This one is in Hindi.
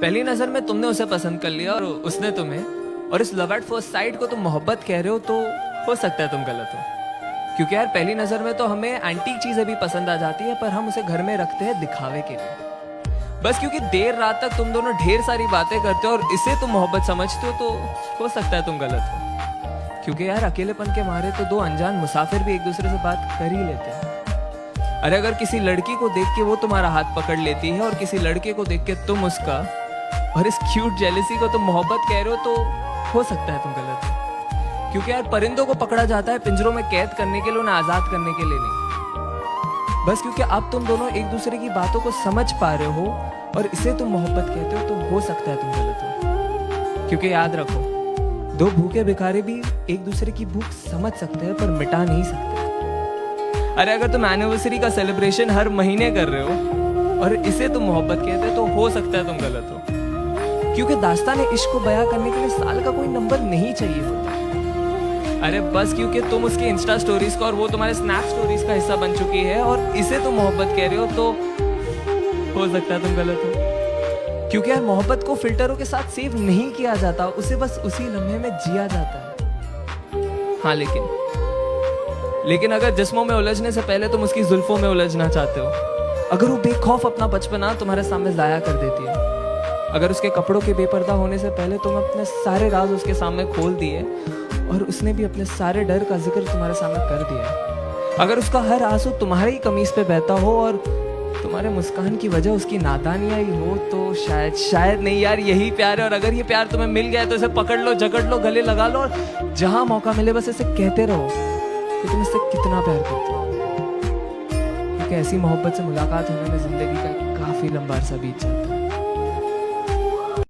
पहली नजर में तुमने उसे पसंद कर लिया और उसने तुम्हें, और इस लव एट फर्स्ट साइट को तुम मोहब्बत कह रहे हो, तो हो सकता है तुम गलत हो। क्योंकि यार पहली नजर में तो हमें एंटीक चीजें भी पसंद आ जाती है, पर हम उसे घर में रखते हैं दिखावे के लिए। बस क्योंकि देर रात तक तुम दोनों ढेर सारी बातें करते हो और इसे तुम मोहब्बत समझते हो, तो हो सकता है तुम गलत हो। क्योंकि यार अकेलेपन के मारे तो दो अनजान मुसाफिर भी एक दूसरे से बात कर ही लेते हैं। अरे अगर किसी लड़की को देख के वो तुम्हारा हाथ पकड़ लेती है और किसी लड़के को देख के तुम उसका, और इस क्यूट जेलसी को तुम मोहब्बत कह रहे हो, तो हो सकता है तुम गलत हो। क्योंकि यार परिंदों को पकड़ा जाता है पिंजरों में कैद करने के लिए, उन्हें आजाद करने के लिए नहीं। बस क्योंकि अब तुम दोनों एक दूसरे की बातों को समझ पा रहे हो और इसे तुम मोहब्बत कहते हो, तो हो सकता है तुम गलत हो। क्योंकि याद रखो, दो भूखे भिखारी भी एक दूसरे की भूख समझ सकते हैं पर मिटा नहीं सकते। अरे अगर तुम एनिवर्सरी का सेलिब्रेशन हर महीने कर रहे हो और इसे तुम मोहब्बत कहते हो, तो हो सकता है तुम गलत हो। क्योंकि दास्तान इश्क को बयां करने के लिए साल का कोई नंबर नहीं चाहिए होता। अरे बस क्योंकि तुम उसकी इंस्टा स्टोरीज का और वो तुम्हारे स्नैप स्टोरीज का हिस्सा बन चुकी है और इसे तुम मोहब्बत कह रहे हो, तो हो सकता है तुम गलत हो। क्योंकि यार मोहब्बत को फिल्टरों के साथ सेव नहीं किया जाता, उसे बस उसी लम्हे में जिया जाता है। हाँ लेकिन अगर जिस्मों में उलझने से पहले तुम उसकी जुल्फों में उलझना चाहते हो, अगर वो बेखौफ अपना बचपना तुम्हारे सामने जाया कर देती है, अगर उसके कपड़ों के बेपर्दा होने से पहले तुम अपने सारे राज उसके सामने खोल दिए और उसने भी अपने सारे डर का जिक्र तुम्हारे सामने कर दिया, अगर उसका हर आंसू तुम्हारे ही कमीज पे बहता हो और तुम्हारे मुस्कान की वजह उसकी नादानियां ही हो, तो शायद नहीं यार यही प्यार है। और अगर ये प्यार तुम्हें मिल गया है तो इसे पकड़ लो, जकड़ लो, गले लगा लो और जहां मौका मिले बस इसे कहते रहो कि तुम इससे कितना प्यार करते हो। क्योंकि ऐसी मोहब्बत से मुलाकात होने में जिंदगी का काफी लंबा अरसा बीत जाता है।